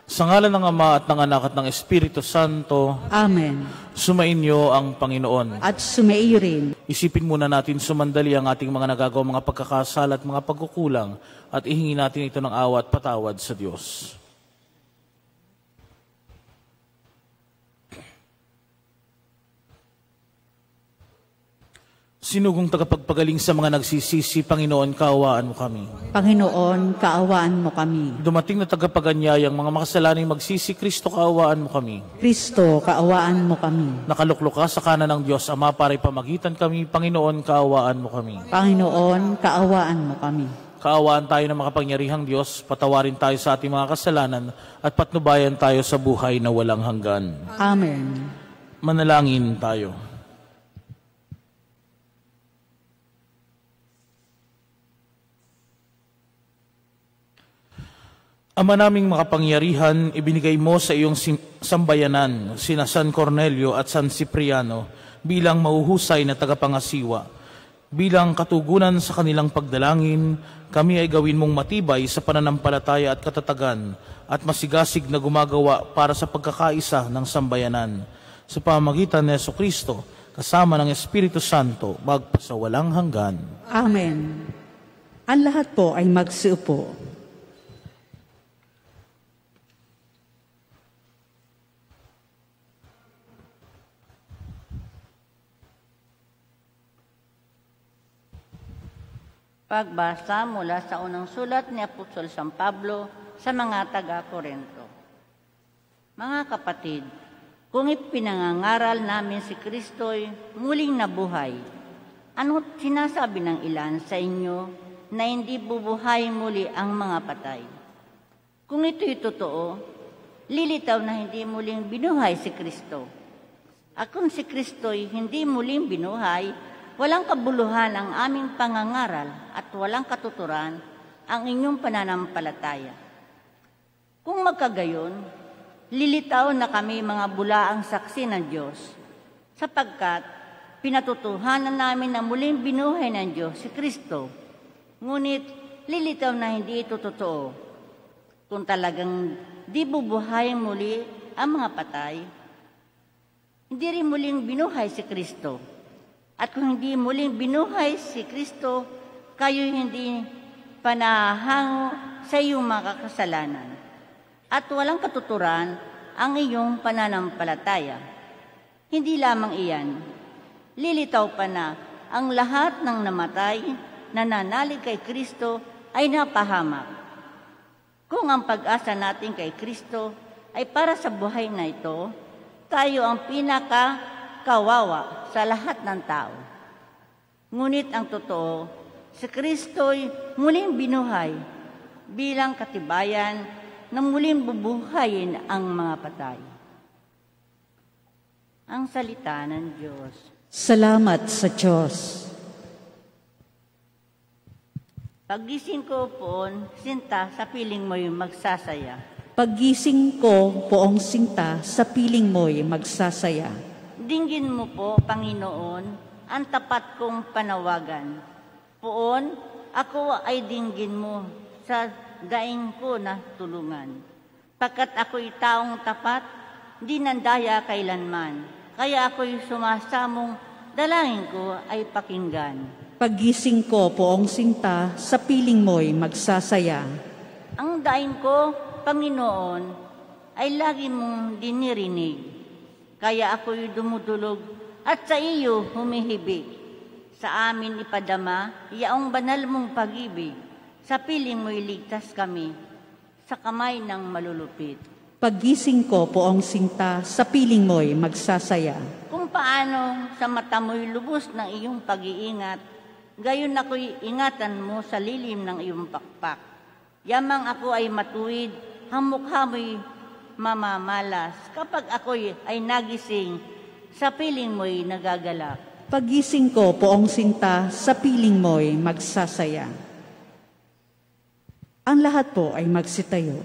Sa ngalan ng Ama at ng Anak at ng Espiritu Santo. Amen. Sumainyo ang Panginoon. At sumaiyo rin. Isipin muna natin sumandali ang ating mga nagagawa, mga pagkakasala at mga pagkukulang, at ihingi natin ito ng awa at patawad sa Diyos. Sinugong tagapagpagaling sa mga nagsisisi, Panginoon, kaawaan mo kami. Panginoon, kaawaan mo kami. Dumating na tagapaganyayang mga makasalanay magsisi, Kristo, kaawaan mo kami. Kristo, kaawaan mo kami. Nakaluklok ka sa kanan ng Diyos Ama para ipamagitan kami, Panginoon, kaawaan mo kami. Panginoon, kaawaan mo kami. Kaawaan tayo ng makapangyarihang Diyos, patawarin tayo sa ating mga kasalanan, at patnubayan tayo sa buhay na walang hanggan. Amen. Manalangin tayo. Ama naming makapangyarihan, ibinigay mo sa iyong sambayanan, sina San Cornelio at San Cipriano, bilang mahuhusay na tagapangasiwa. Bilang katugunan sa kanilang pagdalangin, kami ay gawin mong matibay sa pananampalataya at katatagan, at masigasig na gumagawa para sa pagkakaisa ng sambayanan. Sa pamamagitan ni Jesucristo, kasama ng Espiritu Santo, magpasawalang hanggan. Amen. Ang lahat po ay magsiupo. Pagbasa mula sa unang sulat ni Apostol San Pablo sa mga taga-Korinto. Mga kapatid, kung ipinangangaral namin si Kristo'y muling nabuhay, ano't sinasabi ng ilan sa inyo na hindi bubuhay muli ang mga patay? Kung ito'y totoo, lilitaw na hindi muling binuhay si Kristo. At kung si Kristo'y hindi muling binuhay, walang kabuluhan ang aming pangangaral at walang katuturan ang inyong pananampalataya. Kung magkagayon, lilitaw na kami mga bulaang saksi ng Diyos, sapagkat pinatutuhanan namin na muling binuhay ng Diyos si Kristo. Ngunit lilitaw na hindi ito totoo. Kung talagang di bubuhayin muli ang mga patay, hindi rin muling binuhay si Kristo. At kung hindi muling binuhay si Kristo, kayo hindi panahango sa iyong mga kasalanan. At walang katuturan ang iyong pananampalataya. Hindi lamang iyan, lilitaw pa na ang lahat ng namatay na nanalig kay Kristo ay napahamak. Kung ang pag-asa natin kay Kristo ay para sa buhay na ito, tayo ang pinaka-kawawa sa lahat ng tao. Ngunit ang totoo, si Kristo'y muling binuhay bilang katibayan na muling bubuhayin ang mga patay. Ang salita ng Diyos. Salamat sa Diyos. Paggising ko poon, sinta, sa piling mo'y magsasaya. Paggising ko, poong sinta, sa piling mo'y magsasaya. Dinggin mo po, Panginoon, ang tapat kong panawagan. Poon, ako ay dinggin mo sa daing ko na tulungan. Pagkat ako'y taong tapat, di nandaya kailanman. Kaya ako'y sumasamong dalangin ko ay pakinggan. Paggising ko, poong sinta, sa piling mo'y magsasaya. Ang daing ko, Panginoon, ay lagi mong dinirinig. Kaya ako'y dumudulog at sa iyo humihibig. Sa amin ipadama, yaong banal mong pag-ibig. Sa piling mo'y ligtas kami, sa kamay ng malulupit. Paggising ko, poong sinta, sa piling mo'y magsasaya. Kung paano sa mata mo'y lubos ng iyong pag-iingat, gayon ako'y ingatan mo sa lilim ng iyong pakpak. Yamang ako ay matuwid, ang mukha mo'y mamamalas. Kapag ako'y ay nagising, sa piling mo'y nagagalak. Paggising ko, poong sinta, sa piling mo'y magsasaya. Ang lahat po ay magsitayo.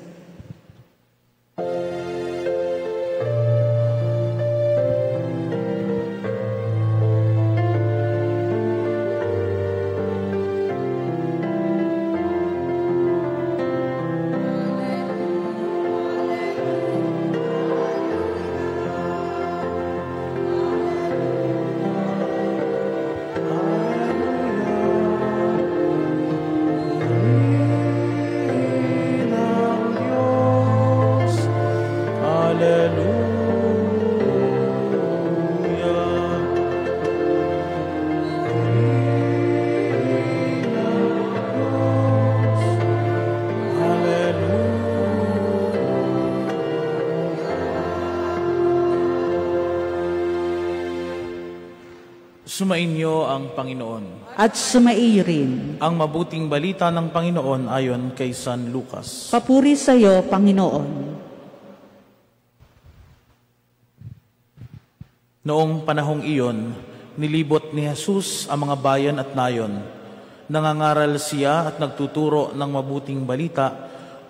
Sumainyo ang Panginoon. At sumaiyo rin. Ang mabuting balita ng Panginoon ayon kay San Lucas. Papuri sa iyo, Panginoon. Noong panahong iyon, nilibot ni Jesus ang mga bayan at nayon. Nangangaral siya at nagtuturo ng mabuting balita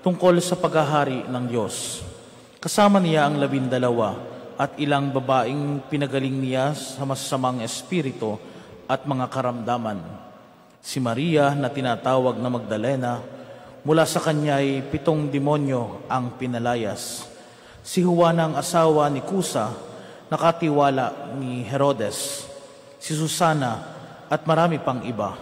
tungkol sa paghahari ng Diyos. Kasama niya ang 12 at ilang babaeng pinagaling niya sa masasamang espiritu at mga karamdaman. Si Maria na tinatawag na Magdalena, mula sa kanya ay 7 demonyo ang pinalayas. Si Juan ang asawa ni Kusa, nakatiwala ni Herodes, si Susana at marami pang iba.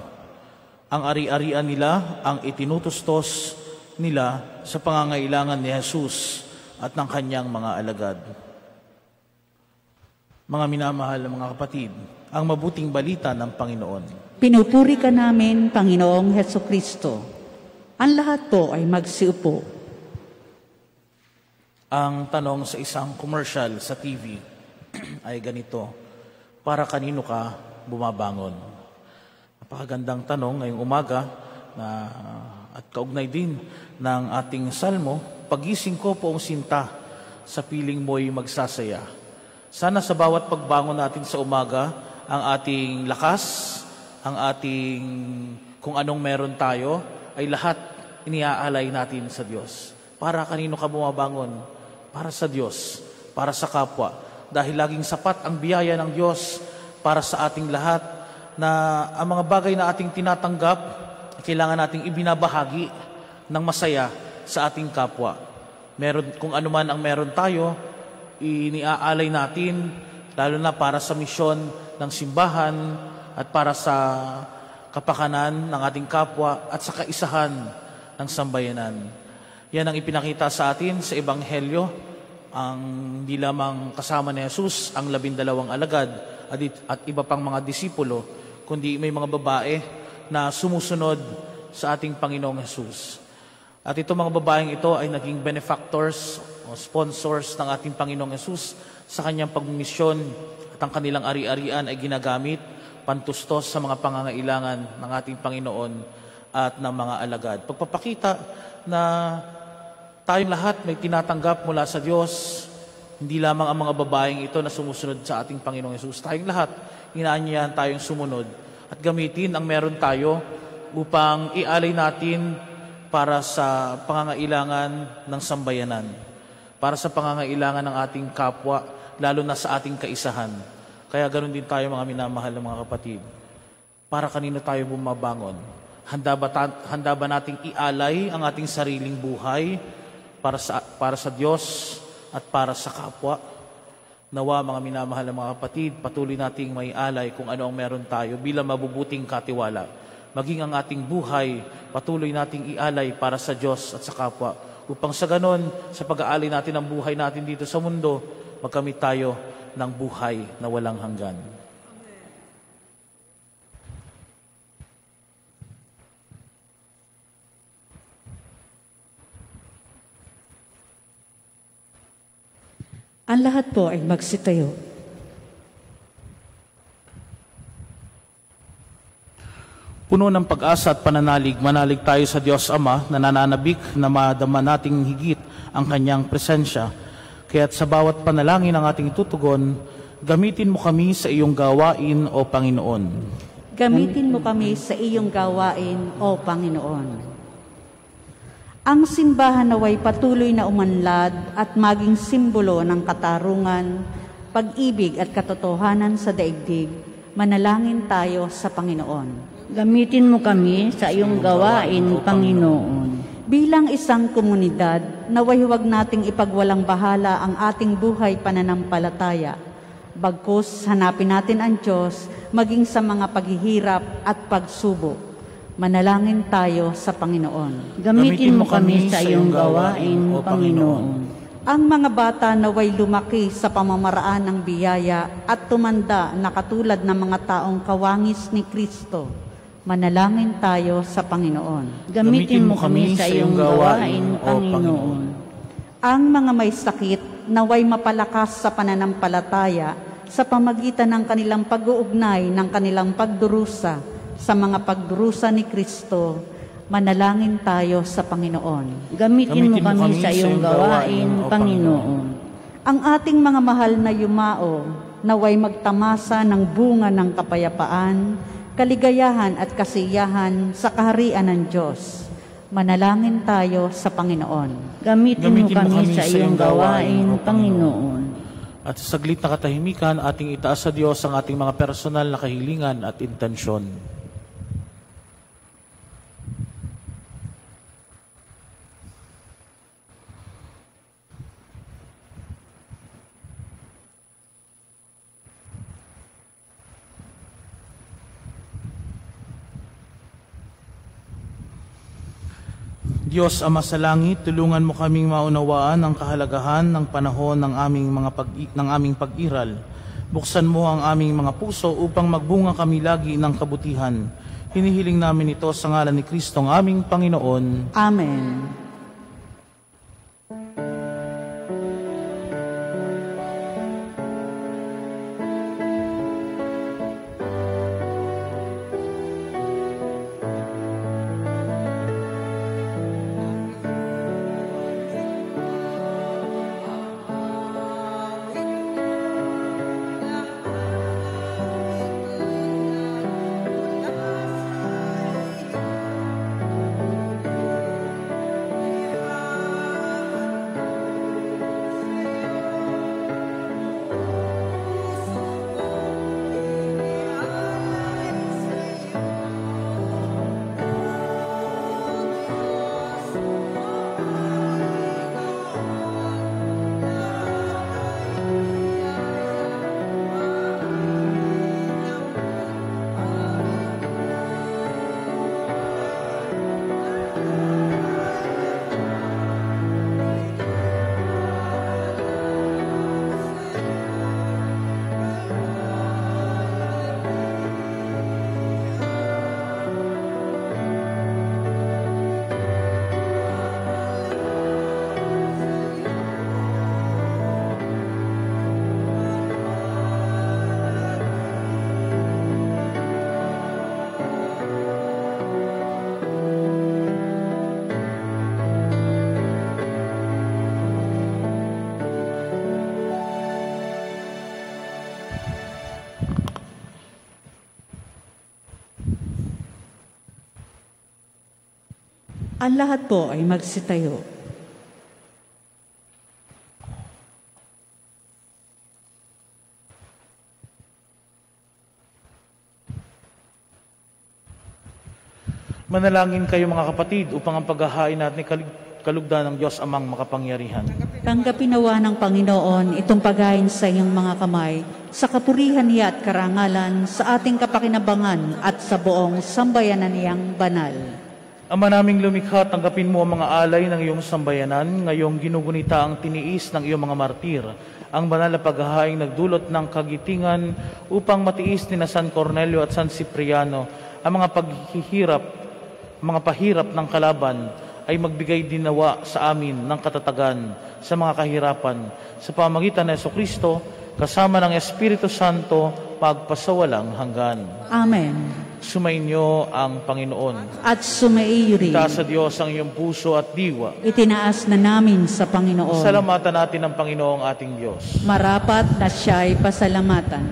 Ang ari-arian nila ang itinutustos nila sa pangangailangan ni Jesus at ng kanyang mga alagad. Mga minamahal na mga kapatid, ang mabuting balita ng Panginoon. Pinupuri ka namin, Panginoong Hesukristo. Ang lahat po ay magsiupo. Ang tanong sa isang commercial sa TV ay ganito, para kanino ka bumabangon? Napakagandang tanong ngayong umaga at kaugnay din ng ating salmo, pagising ko poong sinta, sa piling mo'y magsasaya. Sana sa bawat pagbangon natin sa umaga, ang ating lakas, ang ating kung anong meron tayo, ay lahat iniaalay natin sa Diyos. Para kanino ka bumabangon? Para sa Diyos, para sa kapwa. Dahil laging sapat ang biyaya ng Diyos para sa ating lahat, na ang mga bagay na ating tinatanggap, kailangan nating ibinabahagi ng masaya sa ating kapwa. Kung ano man ang meron tayo, iniaalay natin, lalo na para sa misyon ng simbahan at para sa kapakanan ng ating kapwa at sa kaisahan ng sambayanan. Yan ang ipinakita sa atin sa Ebanghelyo, ang hindi lamang kasama ni Jesus ang 12 alagad at iba pang mga disipulo, kundi may mga babae na sumusunod sa ating Panginoong Jesus. At itong mga babaeng ito ay naging benefactors o sponsors ng ating Panginoong Jesus sa kanyang pagmisyon, at ang kanilang ari-arian ay ginagamit pantustos sa mga pangangailangan ng ating Panginoon at ng mga alagad. Pagpapakita na tayong lahat may tinatanggap mula sa Diyos, hindi lamang ang mga babaeng ito na sumusunod sa ating Panginoong Jesus. Tayong lahat, inaanyayahan tayong sumunod at gamitin ang meron tayo upang ialay natin para sa pangangailangan ng sambayanan, para sa pangangailangan ng ating kapwa, lalo na sa ating kaisahan. Kaya ganoon din tayo, mga minamahal ng mga kapatid. Para kanino tayo bumabangon? Handa ba nating ialay ang ating sariling buhay para sa Diyos at para sa kapwa? Nawa, mga minamahal ng mga kapatid, patuloy nating may alay kung ano ang meron tayo bilang mabubuting katiwala. Maging ang ating buhay, patuloy nating ialay para sa Diyos at sa kapwa, upang sa ganon, sa pag-aalay natin ng buhay natin dito sa mundo, magkamit tayo ng buhay na walang hanggan. Ang lahat po ay magsitayo. Puno ng pag-asa at pananalig, manalig tayo sa Diyos Ama na nananabik na madama nating higit ang Kanyang presensya. Kaya't sa bawat panalangin ng ating tutugon, gamitin mo kami sa iyong gawain, O Panginoon. Gamitin mo kami sa iyong gawain, O Panginoon. Ang simbahan naway patuloy na umanlad at maging simbolo ng katarungan, pag-ibig at katotohanan sa daigdig. Manalangin tayo sa Panginoon. Gamitin mo kami sa iyong gawain, Panginoon. Bilang isang komunidad, naway huwag nating ipagwalang bahala ang ating buhay pananampalataya. Bagkus, hanapin natin ang Diyos maging sa mga paghihirap at pagsubok. Manalangin tayo sa Panginoon. Gamitin mo kami sa iyong gawain, Panginoon. Ang mga bata naway lumaki sa pamamaraan ng biyaya at tumanda na katulad ng mga taong kawangis ni Kristo. Manalangin tayo sa Panginoon. Gamitin mo kami sa iyong gawain, Panginoon. Ang mga may sakit naway mapalakas sa pananampalataya sa pamagitan ng kanilang pag-uugnay ng kanilang pagdurusa sa mga pagdurusa ni Kristo, manalangin tayo sa Panginoon. Gamitin mo kami sa iyong gawain, Panginoon. Ang ating mga mahal na yumao, naway magtamasa ng bunga ng kapayapaan, kaligayahan at kasiyahan sa kaharian ng Diyos. Manalangin tayo sa Panginoon. Gamitin mo kami sa iyong gawain, Panginoon. At sa saglit na katahimikan, ating itaas sa Diyos ang ating mga personal na kahilingan at intensyon. Diyos Ama sa langit, tulungan mo kaming maunawaan ang kahalagahan ng panahon ng aming pag-iral. Buksan mo ang aming mga puso upang magbunga kami lagi ng kabutihan. Hinihiling namin ito sa ngalan ni Kristo ang aming Panginoon. Amen. Ang lahat po ay magsitayo. Manalangin kayo mga kapatid upang ang paghahain natin kalugdan ng Diyos Amang makapangyarihan. Tanggapin nawa ng Panginoon itong paghain sa iyong mga kamay, sa kapurihan niya at karangalan, sa ating kapakinabangan at sa buong sambayanan niyang banal. Ama naming lumikha, tanggapin mo ang mga alay ng iyong sambayanan, ngayong ginugunita ang tiniis ng iyong mga martir, ang banal na paghahaing nagdulot ng kagitingan upang matiis ni na San Cornelio at San Cipriano ang mga pahirap ng kalaban, ay magbigay din nawa sa amin ng katatagan sa mga kahirapan, sa pamagitan ng Jesucristo, kasama ng Espiritu Santo, magpasawalang hanggan. Amen. Sumainyo ang Panginoon. At sumaiyo rin. Itaas sa Diyos ang iyong puso at diwa. Itinaas na namin sa Panginoon. Salamatan natin ang Panginoong ating Diyos. Marapat na siya'y pasalamatan.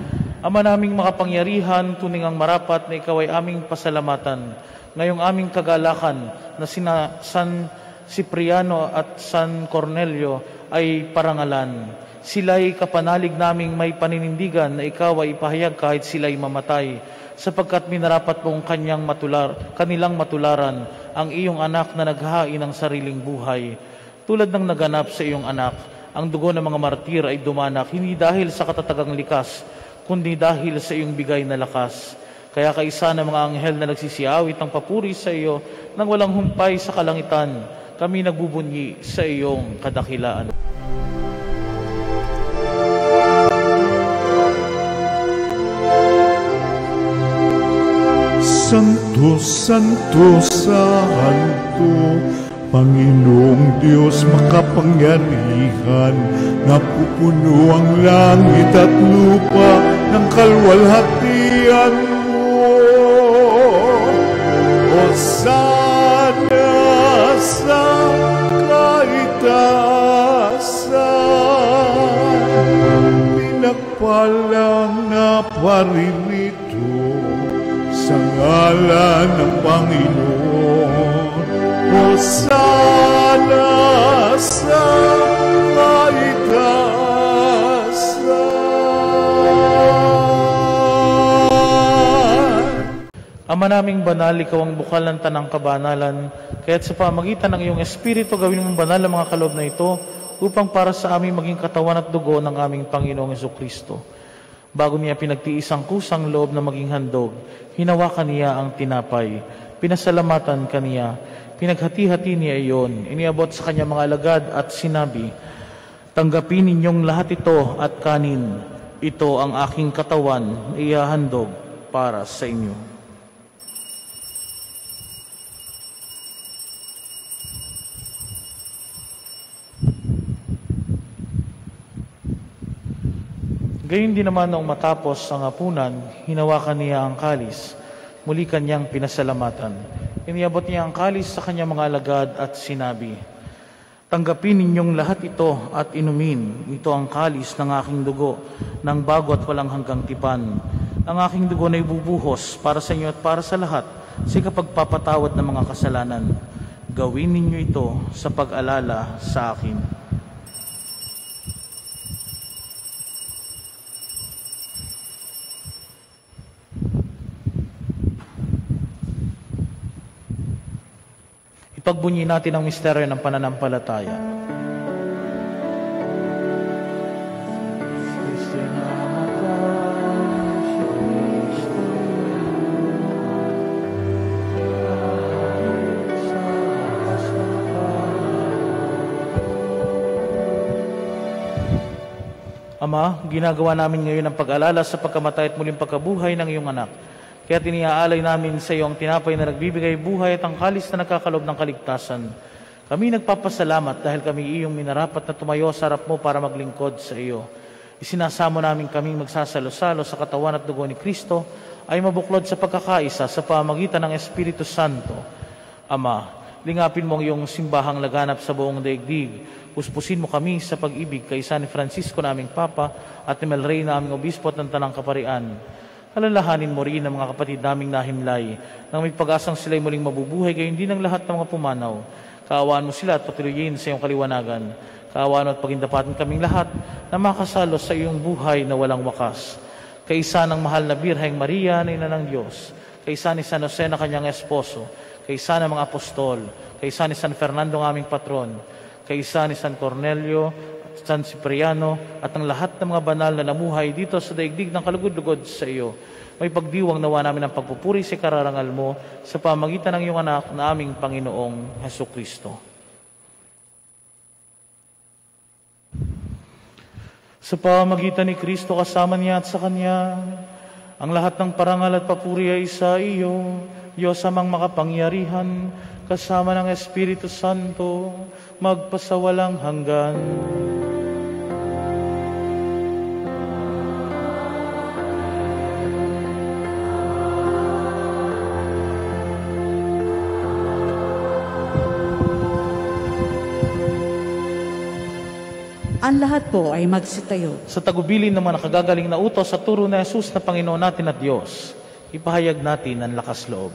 Ama naming makapangyarihan, tuning ang marapat na ikaw ay aming pasalamatan. Ngayong aming kagalakan na sina San Cipriano at San Cornelio ay parangalan. Sila'y kapanalig naming may paninindigan na ikaw ay ipahayag kahit sila'y mamatay, sapagkat minarapat mong kanilang matularan ang iyong anak na naghahain ng sariling buhay. Tulad ng naganap sa iyong anak, ang dugo ng mga martir ay dumanak, hindi dahil sa katatagang likas, kundi dahil sa iyong bigay na lakas. Kaya kaisa ng mga anghel na nagsisiawit ng papuri sa iyo, nang walang humpay sa kalangitan, kami nagbubunyi sa iyong kadakilaan. Santo, Santo, Santo, Panginoong Diyos makapangyarihan, napupuno ang langit at lupa ng kalwalhatian mo. Hosana sa kaitaasan, pinagpalang na paririto sa ngalan ng Panginoon. Hosana sa kaitaasan. Ama naming banal, ikaw ang bukal ng tanang kabanalan, kaya't sa pamagitan ng iyong Espiritu gawin mong banal ang mga kaloob na ito upang para sa aming maging katawan at dugo ng aming Panginoong Jesucristo. Bago niya pinagtiis ang kusang loob na maging handog, hinawakan niya ang tinapay, pinasalamatan kaniya, pinaghati-hati niya iyon, iniabot sa kanya mga alagad at sinabi, "Tanggapin ninyong lahat ito at kanin. Ito ang aking katawan na ihahandog para sa inyo." Gayon din naman noong matapos ang hapunan, hinawakan niya ang kalis, muli kanyang pinasalamatan. Iniabot niya ang kalis sa kanyang mga alagad at sinabi, "Tanggapin ninyong lahat ito at inumin. Ito ang kalis ng aking dugo, ng bago at walang hanggang tipan. Ang aking dugo na ibubuhos para sa inyo at para sa lahat sa kapagpapatawad ng mga kasalanan. Gawin ninyo ito sa pag-alala sa akin." Ipagbunyi natin ang misteryo ng pananampalataya. Ama, ginagawa namin ngayon ang pag-alala sa pagkamatay at muling pagkabuhay ng iyong anak. Kaya tiniaalay namin sa iyo ang tinapay na nagbibigay buhay at ang kalis na nagkakalob ng kaligtasan. Kami nagpapasalamat dahil kami iyong minarapat na tumayo sa harap mo para maglingkod sa iyo. Isinasamo namin kaming magsasalo-salo sa katawan at dugo ni Kristo ay mabuklod sa pagkakaisa sa pamagitan ng Espiritu Santo. Ama, lingapin mo ang iyong simbahang laganap sa buong daigdig. Puspusin mo kami sa pag-ibig kay San Francisco na aming Papa at ni Melrey na aming Obispo at ng Tanang Kaparian. Alalahanin mo rin ang mga kapatid naming nahimlay nang may pag-asang sila'y muling mabubuhay, gayon din ang lahat ng mga pumanaw. Kaawaan mo sila at patuloyin sa iyong kaliwanagan. Kaawaan mo at pagindapatin kaming lahat na makasalo sa iyong buhay na walang wakas. Kaisa ng mahal na Birheng Maria na Ina ng Diyos, kaisa ni San Jose na kanyang esposo, kaisa ng mga apostol, kaisa ni San Fernando ng aming patron, kaisa ni San Cornelio, San Cipriano, at ang lahat ng mga banal na namuhay dito sa daigdig ng kalugod-lugod sa iyo. May pagdiwang nawa namin ang pagpupuri sa kararangal mo sa pamagitan ng iyong anak na aming Panginoong Jesucristo. Sa pamagitan ni Kristo kasama niya at sa Kanya, ang lahat ng parangal at papuri ay sa iyo, Diyos amang makapangyarihan, kasama ng Espiritu Santo, magpasawalang hanggan. Ang lahat po ay magsitayo. Sa tagubilin naman ang kagagaling na utos sa turo na Jesus na Panginoon natin at Diyos, ipahayag natin ang lakas loob.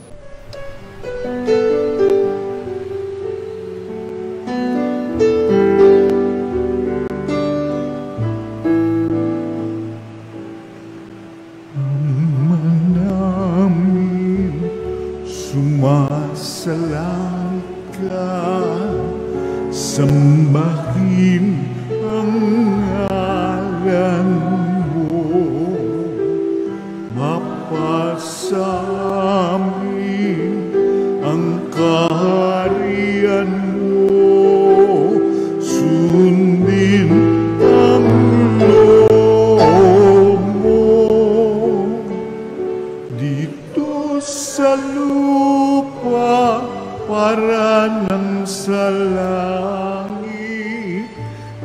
Ama namin, sumasalang ka, sambahin ang ngalan mo, mapasami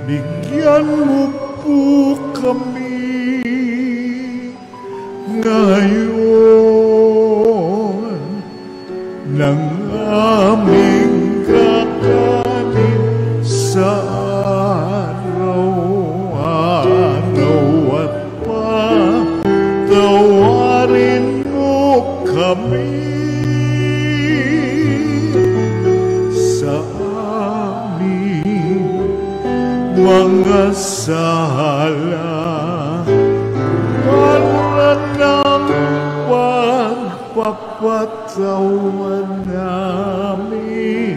bigyan mo po kami ngayon ng aming kakanin sa araw-araw at patawarin mo kami sa aming mga sala para ng pagpapatawan namin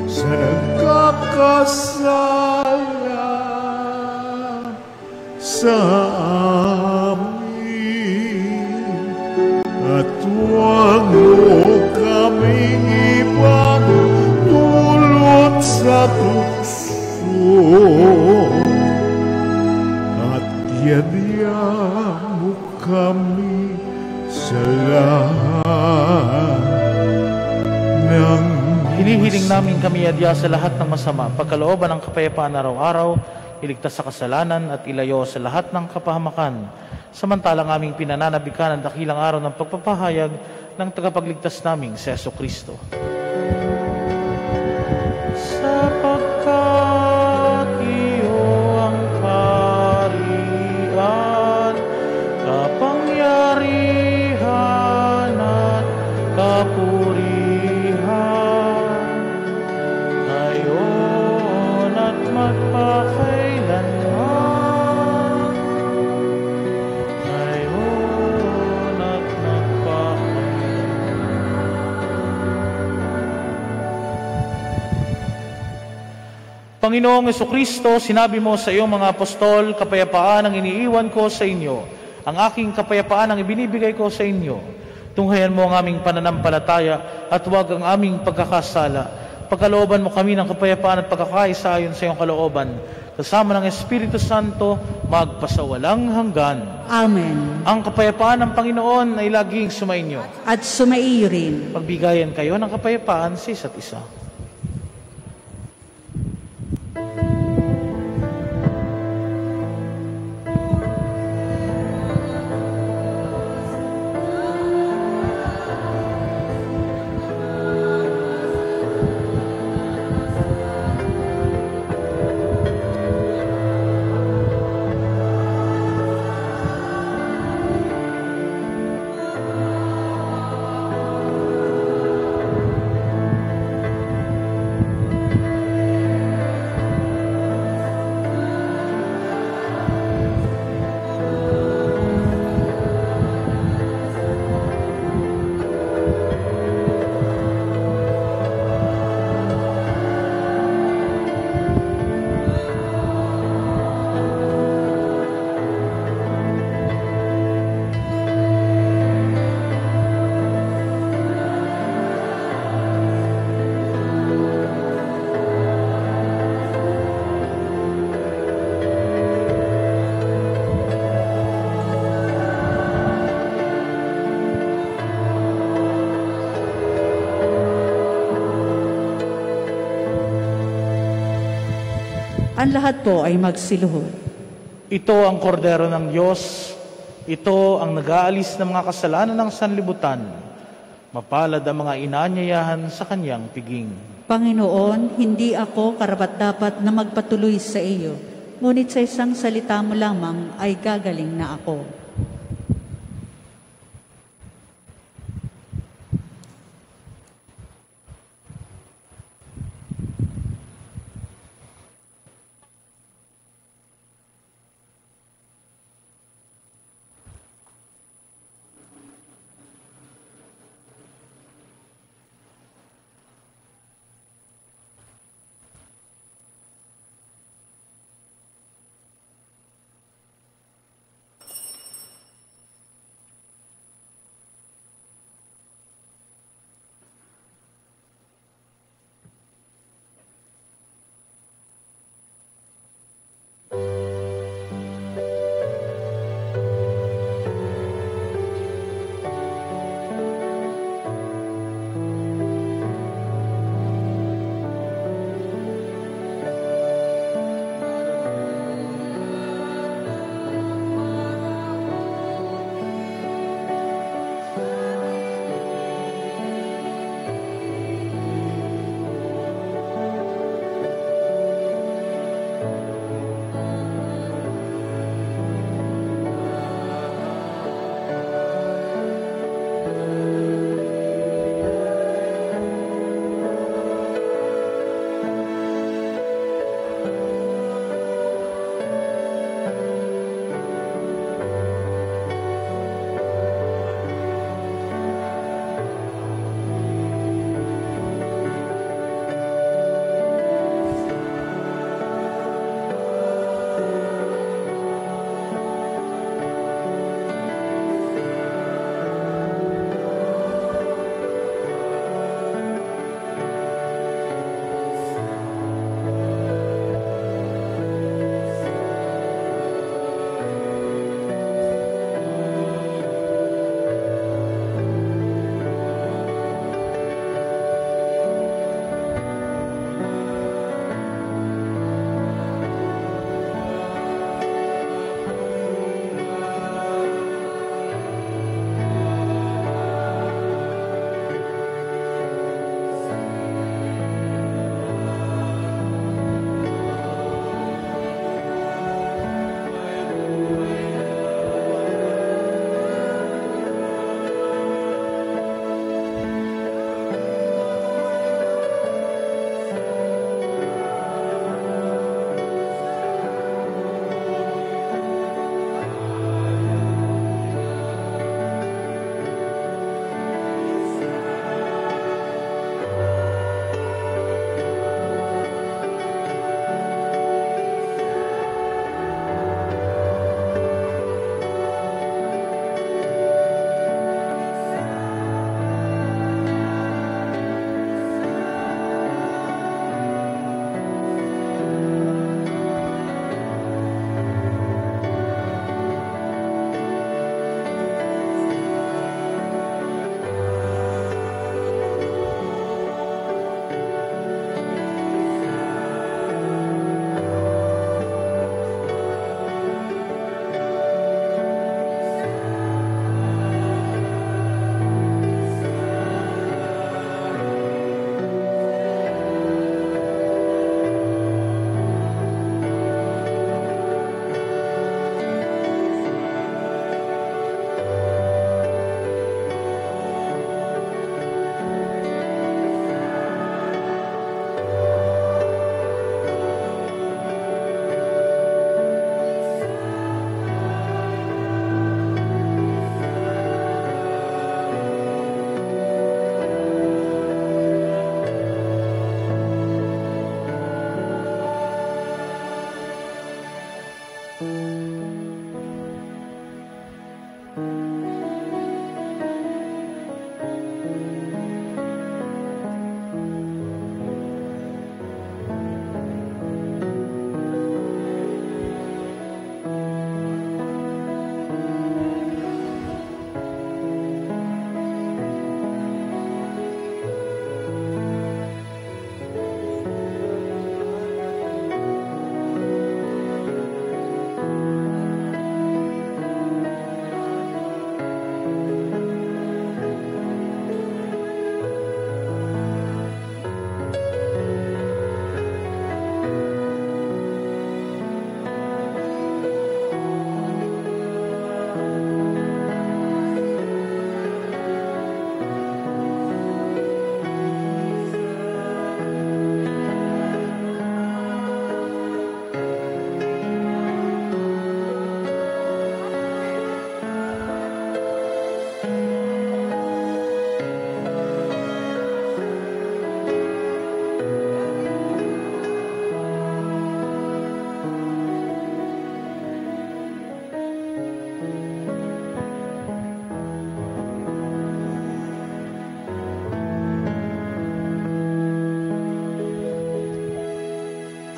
sa nagkakasala sa amin at huwag mo kaming ipagdulot sa tukso at yadya mo kami sa lahat ng Hinihiling namin kami adya sa lahat ng masama, pagkalooban ng kapayapaan araw-araw, iligtas sa kasalanan at ilayo sa lahat ng kapahamakan. Samantalang aming pinananabikan ang dakilang araw ng pagpapahayag ng tagapagligtas naming si Jesucristo. Sapagkat iyo ang kaharian, kapangyarihan at kapurihan, ngayon at magpakailanman, ngayon at magpakailanman. Panginoong Jesucristo, sinabi mo sa iyong mga apostol, kapayapaan ang iniiwan ko sa inyo, ang aking kapayapaan ang ibinibigay ko sa inyo. Tunghayan mo ang aming pananampalataya at huwag ang aming pagkakasala. Pagkalooban mo kami ng kapayapaan at pagkakaisa ayon sa iyong kalooban, kasama ng Espiritu Santo, magpasawalang hanggan. Amen. Ang kapayapaan ng Panginoon ay laging sumainyo. At sumaiyo rin. Pagbigayan kayo ng kapayapaan sa isa't isa. Ang lahat po ay magsiluhod. Ito ang kordero ng Diyos. Ito ang nag-aalis ng mga kasalanan ng sanlibutan. Mapalad ang mga inaanyayahan sa kanyang piging. Panginoon, hindi ako karapat-dapat na magpatuloy sa iyo, ngunit sa isang salita mo lamang ay gagaling na ako.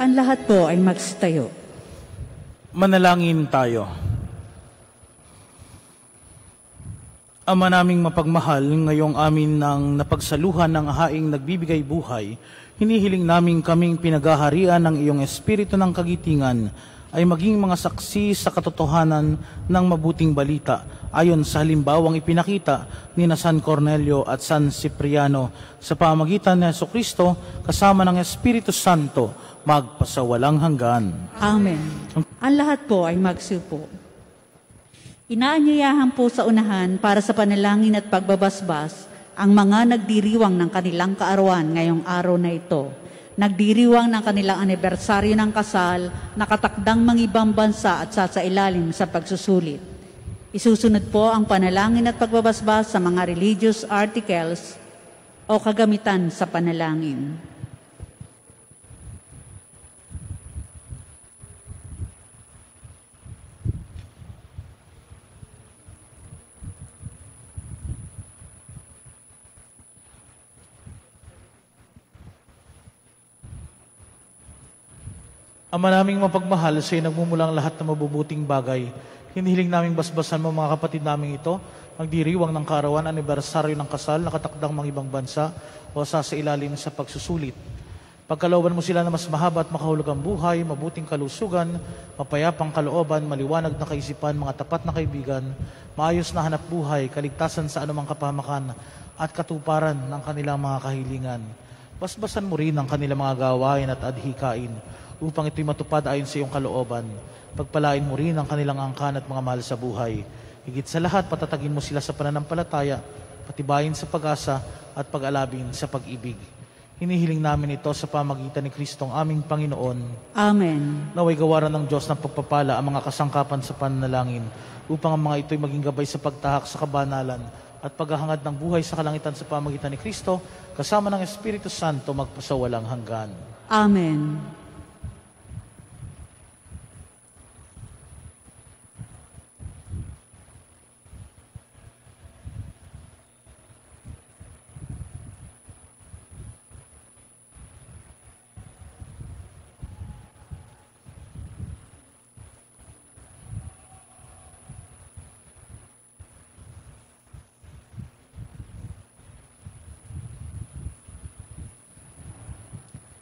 Ang lahat po ay magsitayo. Manalangin tayo. Ama naming mapagmahal, ngayong amin ng napagsaluhan ng haing nagbibigay buhay, hinihiling namin kaming pinaghaharian ng iyong espiritu ng kagitingan ay maging mga saksi sa katotohanan ng mabuting balita ayon sa halimbawang ipinakita ni na San Cornelio at San Cipriano sa pamagitan ni Jesucristo kasama ng Espiritu Santo magpasawalang hanggan. Amen. Ang lahat po ay magsiupo. Inaanyayahan po sa unahan para sa panalangin at pagbabasbas ang mga nagdiriwang ng kanilang kaarawan ngayong araw na ito. Nagdiriwang ng kanilang anibersaryo ng kasal, nakatakdang mangibang bansa at sasailalim sa pagsusulit. Isusunod po ang panalangin at pagbabasbas sa mga religious articles o kagamitan sa panalangin. Ama naming mapagmahal, sa iyo nagmumulang lahat ng mabubuting bagay. Hinihiling naming basbasan mo mga kapatid naming ito, magdiriwang ng kaarawan, anibersaryo ng kasal, nakatakdang mga ibang bansa o sa ilalim sa pagsusulit. Pagkalooban mo sila na mas mahaba at makahulugang buhay, mabuting kalusugan, mapayapang kalooban, maliwanag na kaisipan, mga tapat na kaibigan, maayos na hanap buhay, kaligtasan sa anumang kapahamakan at katuparan ng kanilang mga kahilingan. Basbasan mo rin ang kanilang mga gawain at adhikain upang ito'y matupad ayon sa iyong kalooban. Pagpalain mo rin ang kanilang angkan at mga mahal sa buhay. Higit sa lahat, patatagin mo sila sa pananampalataya, patibayin sa pag-asa at pag-alabin sa pag-ibig. Hinihiling namin ito sa pamagitan ni Kristong aming Panginoon. Amen. Naway gawaran ng Diyos ng pagpapala ang mga kasangkapan sa pananalangin upang ang mga ito'y maging gabay sa pagtahak sa kabanalan at paghahangad ng buhay sa kalangitan sa pamagitan ni Kristo kasama ng Espiritu Santo magpasawalang hanggan. Amen.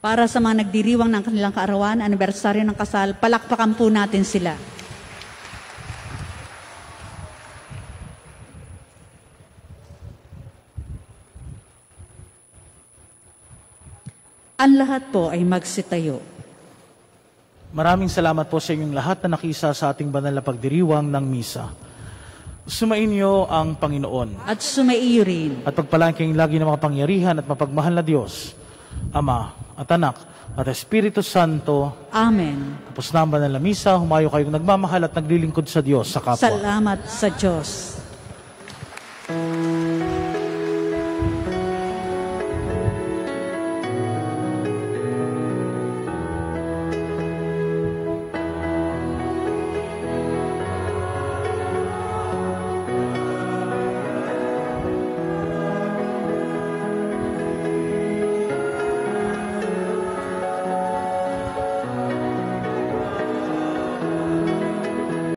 Para sa mga nagdiriwang ng kanilang kaarawan, anibersaryo ng kasal, palakpakan po natin sila. Ang lahat po ay magsitayo. Maraming salamat po sa inyong lahat na nakisa sa ating banal na pagdiriwang ng misa. Sumainyo ang Panginoon. At sumaiyo rin. At pagpalain kayong lagi ng makapangyarihan at mapagmahal na Diyos, Ama at Anak at Espiritu Santo. Amen. Tapos na ang banal na misa, humayo kayong nagmamahal at naglilingkod sa Diyos sa kapwa. Salamat sa Diyos.